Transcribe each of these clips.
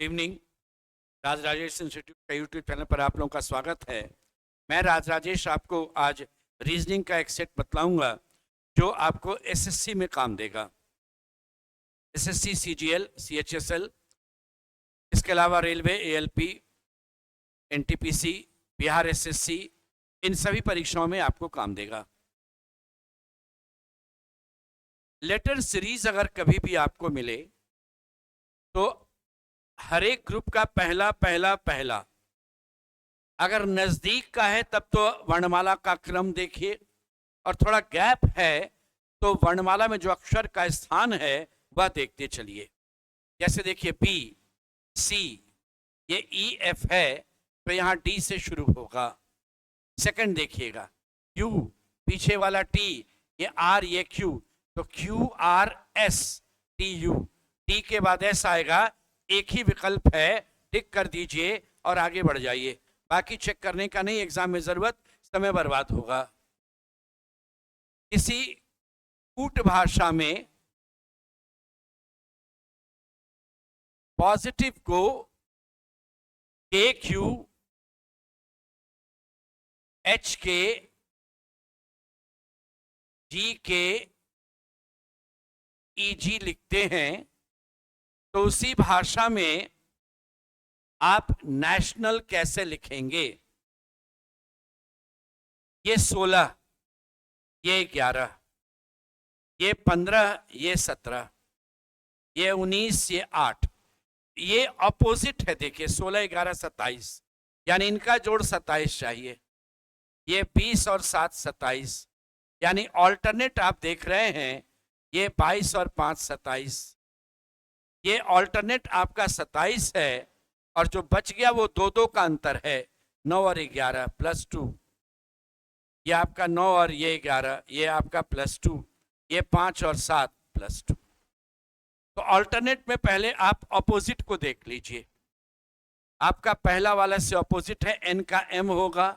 Evening. राज Rajesh institute का YouTube channel पर आप लोगों का स्वागत है। मैं राज राजेश आपको आज रीजनिंग का एक सेट बतलाऊंगा जो आपको एसएससी में काम देगा। एसएससी, सीजीएल, सीएचएसएल, इसके अलावा railway, ALP, NTPC, Bihar SSC, इन सभी परीक्षाओं में आपको काम देगा। लेटर सीरीज अगर कभी भी आपको मिले तो हर एक ग्रुप का पहला पहला पहला, अगर नजदीक का है तब तो वर्णमाला का क्रम देखिए, और थोड़ा गैप है तो वर्णमाला में जो अक्षर का स्थान है वह देखते चलिए। जैसे देखिए बी, सी, ये ई एफ है तो यहाँ डी से शुरू होगा। सेकंड देखिएगा यू, पीछे वाला टी, ये आर, ये क्यू, तो Q R S T U, T के बाद एस आएगा। एक ही विकल्प है, टिक कर दीजिए और आगे बढ़ जाइए। बाकी चेक करने का नहीं, एग्जाम में जरूरत, समय बर्बाद होगा। किसी कूट भाषा में पॉजिटिव को के क्यू एच के जी के ई जी लिखते हैं तो उसी भाषा में आप नेशनल कैसे लिखेंगे? ये 16, ये 11, ये 15, ये 17, ये 19, ये 8, ये अपोजिट है। देखिए 16, 11, 27, यानी इनका जोड़ 27 चाहिए। ये 20 और 7, 27, यानी ऑल्टरनेट आप देख रहे हैं। ये 22 और 5, 27, ये ऑल्टरनेट आपका 27 है, और जो बच गया वो 2-2 का अंतर है। 9 और 11 +2, ये आपका 9 और ये 11, ये आपका +2, ये 5 और 7 +2। तो ऑल्टरनेट में पहले आप अपोजिट को देख लीजिए। आपका पहला वाला से अपोजिट है, एन का एम होगा,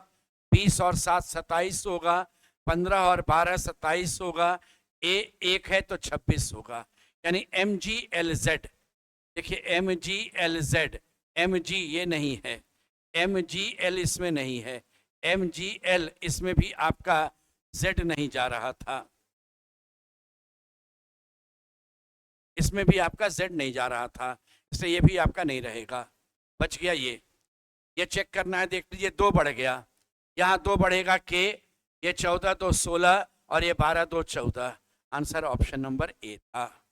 20 और 7 27 होगा, 15 और 12 27 होगा, ए 1 है तो 26 होगा, यानी एम जी एल जेड। देखिए M G L Z, M G ये नहीं है, एम जी एल इसमें नहीं है, एम जी एल इसमें भी आपका जेड नहीं जा रहा था, इसमें भी आपका जेड नहीं जा रहा था, इसलिए ये भी आपका नहीं रहेगा। बच गया ये चेक करना है। देख लीजिए 2 बढ़ गया, यहाँ 2 बढ़ेगा के, ये 14 2 16 और ये 12 2 14। आंसर ऑप्शन नंबर ए था।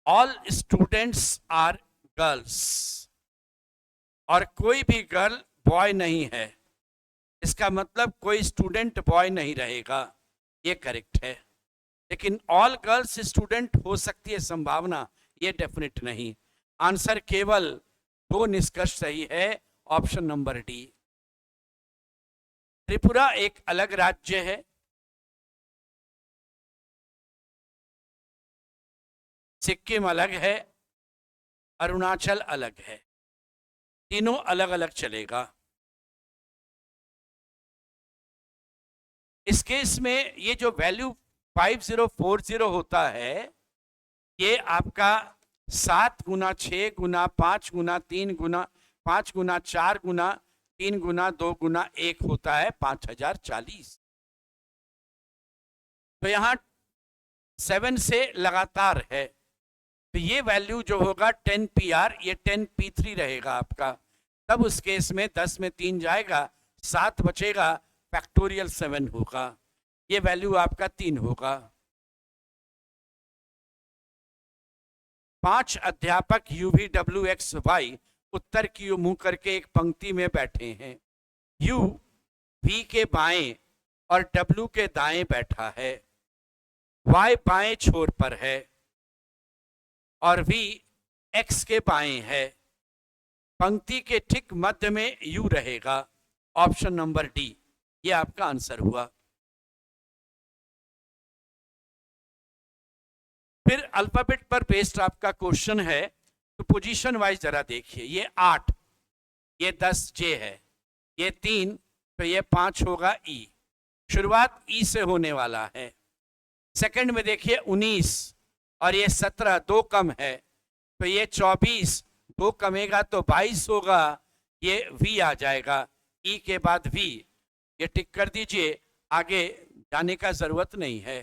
ऑल स्टूडेंट्स आर गर्ल्स, और कोई भी गर्ल बॉय नहीं है, इसका मतलब कोई स्टूडेंट बॉय नहीं रहेगा, ये करेक्ट है। लेकिन ऑल गर्ल्स स्टूडेंट हो सकती है संभावना, ये डेफिनेट नहीं। आंसर केवल 2 निष्कर्ष सही है, ऑप्शन नंबर डी। त्रिपुरा एक अलग राज्य है, सिक्किम अलग है, अरुणाचल अलग है, तीनों अलग अलग चलेगा। इस केस में ये जो वैल्यू 5040 होता है, ये आपका 7 गुना 6 गुना 5 गुना 3 गुना 5 गुना 4 गुना 3 गुना 2 गुना 1 होता है 5040। तो यहाँ 7 से लगातार है, तो ये वैल्यू जो होगा 10 PR, ये 10 P3 रहेगा आपका। तब उस केस में 10 में 3 जाएगा, 7 बचेगा, फैक्टोरियल 7 होगा, ये वैल्यू आपका 3 होगा। 5 अध्यापक UVWXY उत्तर की ओर मुंह करके एक पंक्ति में बैठे हैं। U V के बाएं और W के दाएं बैठा है, Y बाएं छोर पर है और V X के बाएं है। पंक्ति के ठीक मध्य में U रहेगा, ऑप्शन नंबर डी, ये आपका आंसर हुआ। फिर अल्फाबेट पर बेस्ड आपका क्वेश्चन है, तो पोजीशन वाइज जरा देखिए। ये 8, ये 10 जे है, ये 3, तो ये 5 होगा ई। शुरुआत ई से होने वाला है। सेकंड में देखिए 19 और ये 17, 2 कम है, तो ये 24, 2 कमेगा तो 22 होगा, ये v आ जाएगा, e के बाद v, ये टिक कर दीजिए, आगे जाने का जरूरत नहीं है।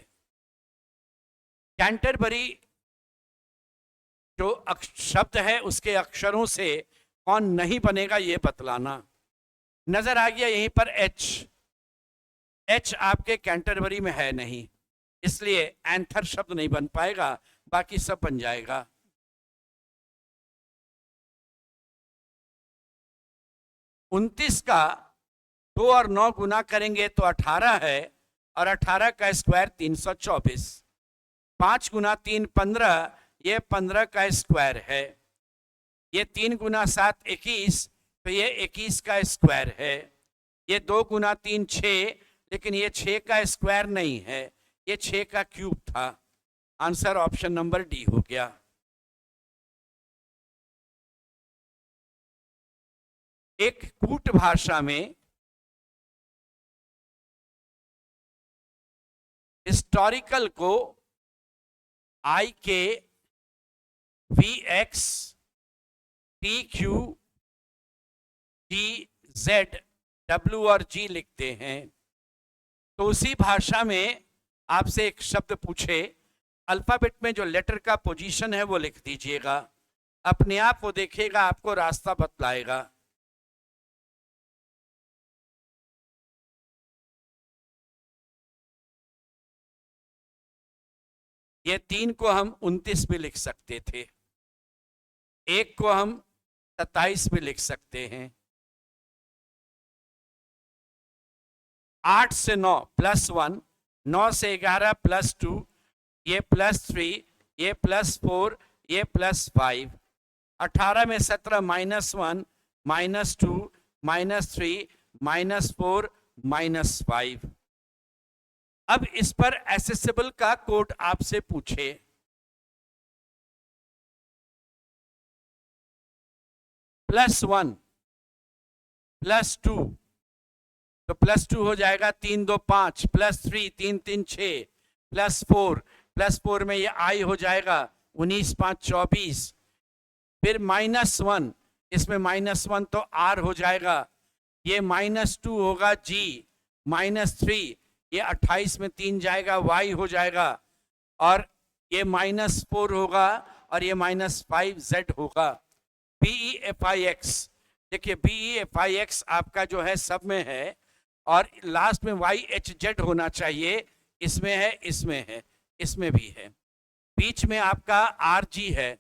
कैंटरबरी जो शब्द है उसके अक्षरों से कौन नहीं बनेगा ये बतलाना। नजर आ गया यहीं पर एच आपके कैंटरबरी में है नहीं, इसलिए एंथर शब्द नहीं बन पाएगा, बाकी सब बन जाएगा। उनतीस का 2 और 9 गुना करेंगे तो 18 है, और 18 का स्क्वायर 324। 5 गुना 3 15, ये 15 का स्क्वायर है। ये 3 गुना 7 21, तो ये 21 का स्क्वायर है। ये 2 गुना 3 6, लेकिन ये 6 का स्क्वायर नहीं है, ये 6 का क्यूब था। आंसर ऑप्शन नंबर डी हो गया। एक कूट भाषा में हिस्टोरिकल को I K V X T Q D Z W और जी लिखते हैं। तो उसी भाषा में आपसे एक शब्द पूछे, अल्फाबेट में जो लेटर का पोजीशन है वो लिख दीजिएगा, अपने आप वो देखेगा, आपको रास्ता बतलाएगा। ये 3 को हम 29 भी लिख सकते थे, 1 को हम 27 भी लिख सकते हैं। 8 से 9 +1, 9 से 11 +2, ये +3, ये +4, ये +5। 18 में 17 -1 -2 -3 -4 -5। अब इस पर एसेसिबल का कोड आपसे पूछे, +1 +2, तो +2 हो जाएगा 3 2 5, +3 3 3 6, +4 में ये आई हो जाएगा 19 5 24। फिर -1, इसमें -1 तो आर हो जाएगा, ये -2 होगा जी, -3, ये 28 में 3 जाएगा y हो जाएगा, और ये -4 होगा, और ये -5 z होगा। BEFIX, देखिए BEFIX आपका जो है सब में है, और लास्ट में YHZ होना चाहिए, इसमें है, इसमें है, इसमें भी है। बीच में आपका RG है,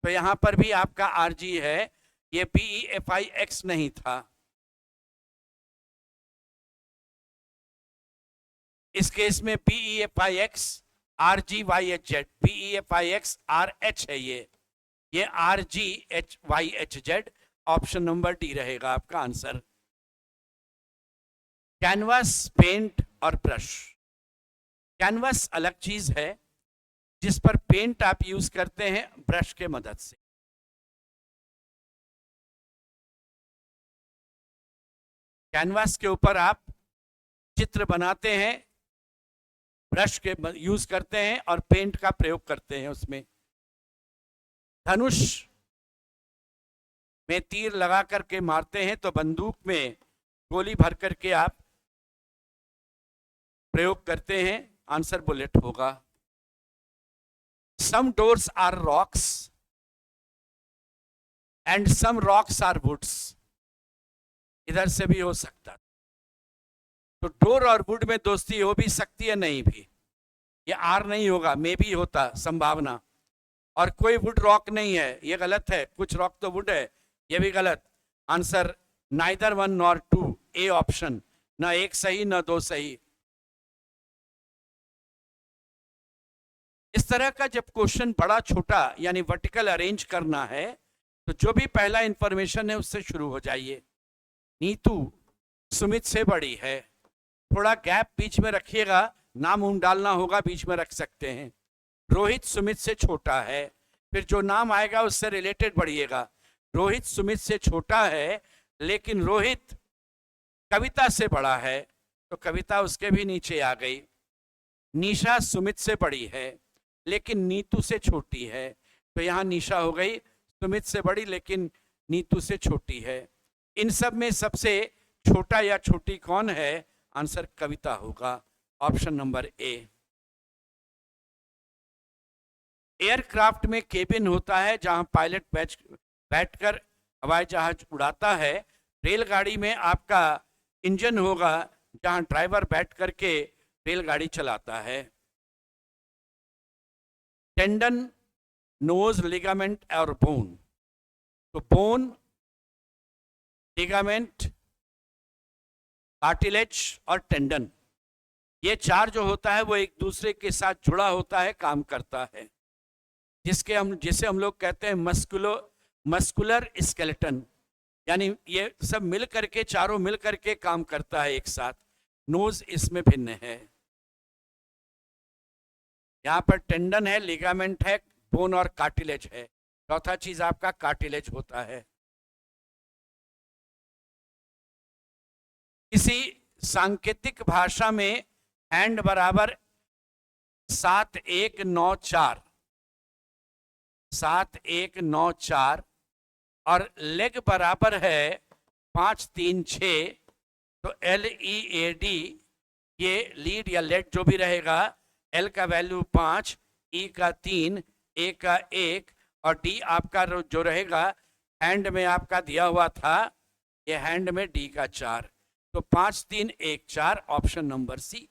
तो यहां पर भी आपका RG है, ये BEFIX नहीं था। इस केस में BEFIX RGYHZ, BEFIX RH है, ये RGHYHZ, ऑप्शन नंबर डी रहेगा आपका आंसर। कैनवास, पेंट और ब्रश। कैनवास अलग चीज है जिस पर पेंट आप यूज करते हैं ब्रश के मदद से। कैनवास के ऊपर आप चित्र बनाते हैं, ब्रश के यूज करते हैं और पेंट का प्रयोग करते हैं उसमें। धनुष में तीर लगा करके मारते हैं, तो बंदूक में गोली भर करके आप प्रयोग करते हैं, आंसर बुलेट होगा। Some doors are rocks and some rocks are woods, इधर से भी हो सकता। तो डोर और वुड में दोस्ती हो भी सकती है, नहीं भी, ये आर नहीं होगा, मे भी होता संभावना। और कोई वुड रॉक नहीं है, ये गलत है, कुछ रॉक तो वुड है, ये भी गलत। Answer neither 1 nor 2, A option, ना एक सही ना दो सही। इस तरह का जब क्वेश्चन बड़ा छोटा यानी वर्टिकल अरेंज करना है, तो जो भी पहला इंफॉर्मेशन है उससे शुरू हो जाइए। नीतू सुमित से बड़ी है, थोड़ा गैप बीच में रखिएगा, नाम उन डालना होगा, बीच में रख सकते हैं। रोहित सुमित से छोटा है, फिर जो नाम आएगा उससे रिलेटेड बढ़िएगा। रोहित सुमित से छोटा है, लेकिन रोहित कविता से बड़ा है, तो कविता उसके भी नीचे आ गई। निशा सुमित से बड़ी है, लेकिन नीतू से छोटी है, तो यहाँ निशा हो गई, सुमित से बड़ी लेकिन नीतू से छोटी है। इन सब में सबसे छोटा या छोटी कौन है? आंसर कविता होगा, ऑप्शन नंबर ए। एयरक्राफ्ट में केबिन होता है जहां पायलट बैठकर हवाई जहाज उड़ाता है। रेलगाड़ी में आपका इंजन होगा जहां ड्राइवर बैठ करके रेलगाड़ी चलाता है। टेंडन, नोज, लिगामेंट और बोन। तो बोन, लिगामेंट, कार्टिलेज और टेंडन, ये चार जो होता है वो एक दूसरे के साथ जुड़ा होता है, काम करता है, जिसे हम लोग कहते हैं मस्कुलर स्केलेटन। यानी ये सब मिल करके, चारों मिल करके काम करता है एक साथ। नोज इसमें भिन्न है। यहाँ पर टेंडन है, लिगामेंट है, बोन और कार्टिलेज है। चौथा चीज आपका कार्टिलेज होता है। किसी सांकेतिक भाषा में हैंड बराबर 7194, 7194 और लेग बराबर है 536। तो LEAD, ये लीड या लेड जो भी रहेगा, L का वैल्यू 5, E का 3, A का 1 और D आपका जो रहेगा हैंड में आपका दिया हुआ था, ये हैंड में D का 4। तो 5 3 1 4, ऑप्शन नंबर सी।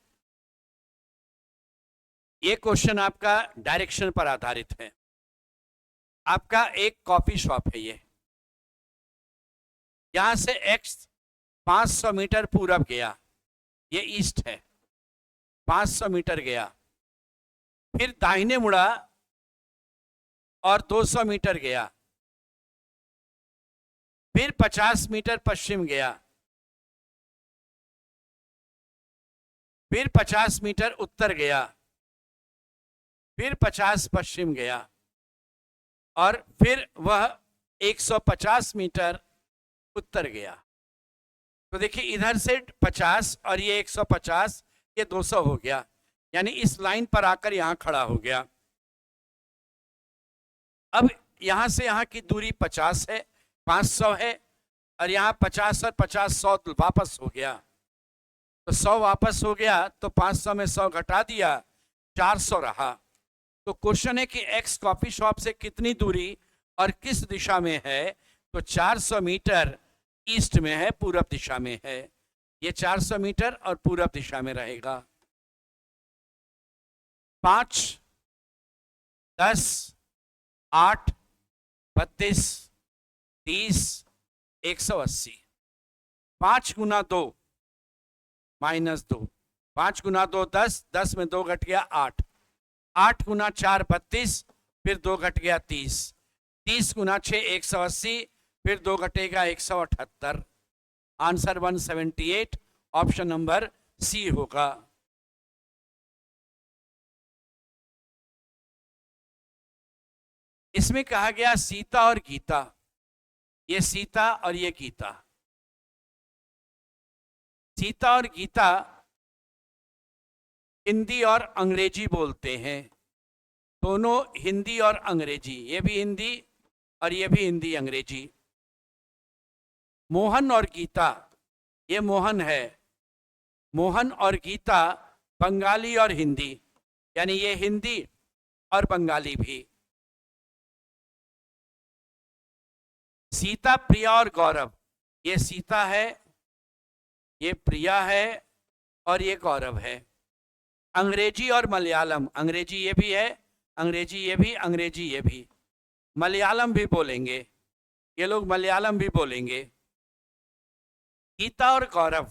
ये क्वेश्चन आपका डायरेक्शन पर आधारित है। आपका एक कॉफी शॉप है, ये यहां से X 500 मीटर पूरब गया, ये ईस्ट है, 500 मीटर गया, फिर दाहिने मुड़ा और 200 मीटर गया, फिर 50 मीटर पश्चिम गया, फिर 50 मीटर उत्तर गया, फिर 50 पश्चिम गया और फिर वह 150 मीटर उत्तर गया। तो देखिए इधर से 50 और ये 150, ये 200 हो गया, यानी इस लाइन पर आकर यहां खड़ा हो गया। अब यहां से यहां की दूरी 50 है, 500 है, और यहां 50 और 50 100 वापस हो गया। तो 100 वापस हो गया तो 500 में 100 घटा दिया, 400 रहा। तो क्वेश्चन है कि X कॉफी शॉप से कितनी दूरी और किस दिशा में है? तो 400 मीटर ईस्ट में है, पूरब दिशा में है। ये 400 मीटर और पूरब दिशा में रहेगा। 5 10 8 32 30 180। 5 गुना 2 -2, 5 गुना 2 10, 10 में 2 घट गया 8, 8 गुना 4 32, फिर 2 घट गया 30, 30 गुना 6 180, फिर 2 घटेगा 178। आंसर 178, ऑप्शन नंबर सी होगा। इसमें कहा गया सीता और गीता, ये सीता और ये गीता। सीता और गीता हिंदी और अंग्रेजी बोलते हैं, दोनों हिंदी और अंग्रेजी, ये भी हिंदी और ये भी हिंदी अंग्रेजी। मोहन और गीता, ये मोहन है, मोहन और गीता बंगाली और हिंदी, यानी ये हिंदी और बंगाली भी। सीता, प्रिया और गौरव, ये सीता है, ये प्रिया है और ये गौरव है। अंग्रेजी और मलयालम, अंग्रेजी ये भी है, अंग्रेजी ये भी, अंग्रेजी ये भी, मलयालम भी बोलेंगे, ये लोग मलयालम भी बोलेंगे। गीता और गौरव,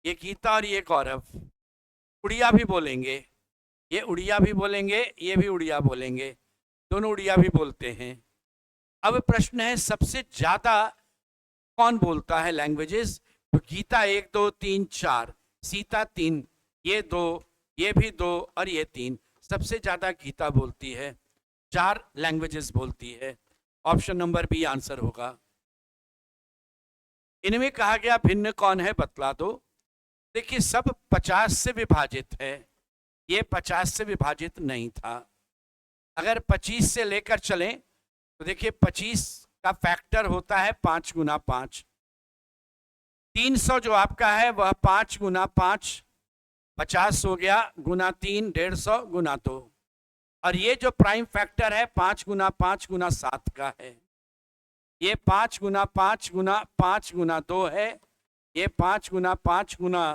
ये गीता और ये गौरव। उड़िया भी बोलेंगे, ये उड़िया भी बोलेंगे, ये भी उड़िया बोलेंगे, दोनों उड़िया भी बोलते हैं। अब प्रश्न है सबसे ज्यादा कौन बोलता है लैंग्वेजेस? तो गीता 1 2 3 4, सीता 3, ये 2, ये भी 2 और ये 3। सबसे ज्यादा गीता बोलती है, 4 लैंग्वेजेस बोलती है। ऑप्शन नंबर बी आंसर होगा। इनमें कहा गया भिन्न कौन है, बतला दो। देखिए सब 50 से विभाजित है, ये 50 से विभाजित नहीं था। अगर 25 से लेकर चलें तो देखिए 25 का फैक्टर होता है 5 गुना 5। 300 जो आपका है वह 5 गुना 5 50 हो गया, गुना 3 150 गुना 2। और ये जो प्राइम फैक्टर है 5 गुना 5 गुना 7 का है, ये 5 गुना 5 गुना 5 गुना 2 है, ये 5 गुना 5 गुना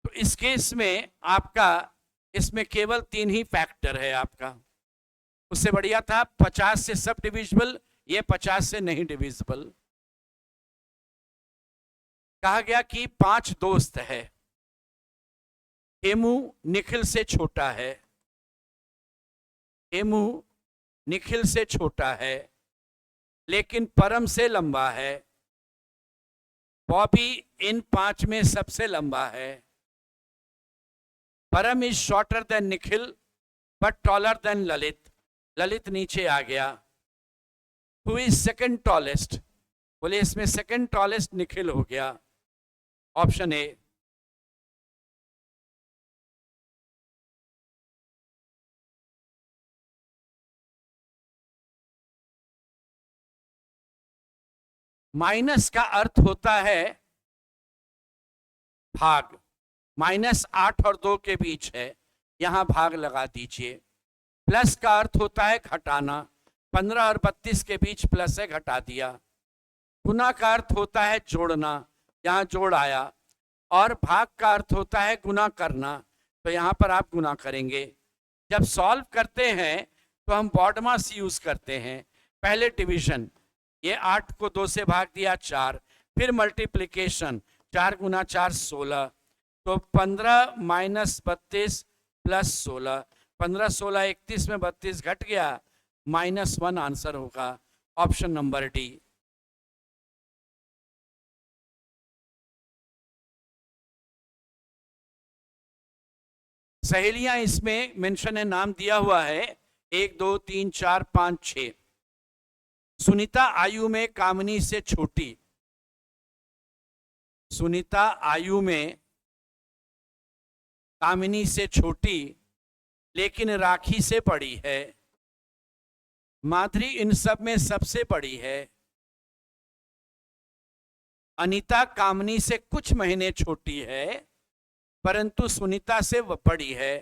तो इस केस में आपका इसमें केवल 3 ही फैक्टर है आपका। उससे बढ़िया था 50 से सब डिविजिबल, ये 50 से नहीं डिविजिबल। कहा गया कि 5 दोस्त है, हेमू निखिल से छोटा है, हेमू निखिल से छोटा है लेकिन परम से लंबा है, बॉबी इन 5 में सबसे लंबा है, परम is shorter than Nikhil but taller than Lalit, Lalit नीचे आ गया। हु इज सेकंड टॉलेस्ट, बोले इसमें सेकंड टॉलेस्ट निखिल हो गया, ऑप्शन ए। माइनस का अर्थ होता है भाग, -8 और 2 के बीच है, यहां भाग लगा दीजिए। प्लस का अर्थ होता है घटाना, 15 और 32 के बीच प्लस है, घटा दिया। गुना का अर्थ होता है जोड़ना, यहां जोड़ आया। और भाग का अर्थ होता है गुना करना, तो यहां पर आप गुना करेंगे। जब सॉल्व करते हैं तो हम बॉडमास यूज करते हैं। पहले डिवीजन, ये 8 को 2 से भाग दिया 4, फिर मल्टीप्लिकेशन 4 गुना 4 16, तो 15 माइनस 32 प्लस 16, 15 16 31 में 32 घट गया, -1 आंसर होगा, ऑप्शन नंबर डी। सहेलियां इसमें मेंशन है, नाम दिया हुआ है 1 2 3 4 5 6। सुनीता आयु में कामनी से छोटी, सुनीता आयु में कामिनी से छोटी लेकिन राखी से बड़ी है, माधुरी इन सब में सबसे बड़ी है, अनीता कामनी से कुछ महीने छोटी है परंतु सुनीता से वह बड़ी है,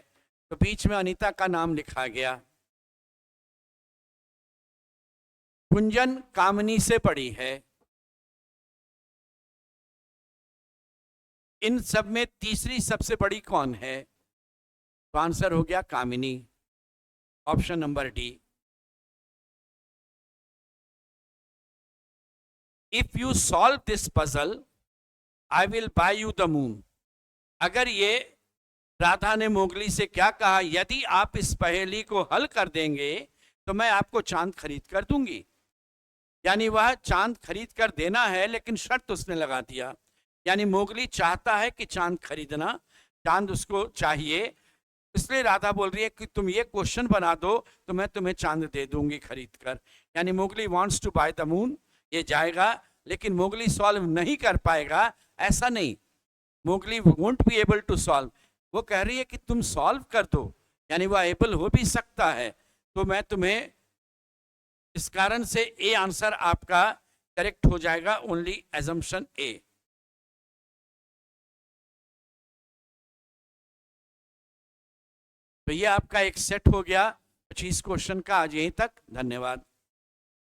तो बीच में अनीता का नाम लिखा गया। कुंजन कामनी से बड़ी है, इन सब में तीसरी सबसे बड़ी कौन है, तो आंसर हो गया Kamini, option number D. If you solve this puzzle I will buy you the moon. अगर ये राधा ने मोगली से क्या कहा, यदि आप इस पहेली को हल कर देंगे तो मैं आपको चांद खरीद कर दूंगी। यानी वह चांद खरीद कर देना है लेकिन शर्त उसने लगा दिया, यानी मोगली चाहता है कि चांद खरीदना, चांद उसको चाहिए, इसलिए राधा बोल रही है कि तुम ये क्वेश्चन बना दो तो मैं तुम्हें चांद दे दूंगी खरीद कर। यानी Mowgli wants to buy the moon, ये जाएगा लेकिन मोगली सॉल्व नहीं कर पाएगा, ऐसा नहीं, Mowgli won't be able to solve. वो कह रही है कि तुम सॉल्व कर दो, यानी वह एबल हो भी सकता है, तो मैं तुम्हें, इस कारण से ए आंसर आपका करेक्ट हो जाएगा, ओनली एजम्पशन ए। तो ये आपका एक सेट हो गया 25 क्वेश्चन का। आज यहीं तक, धन्यवाद।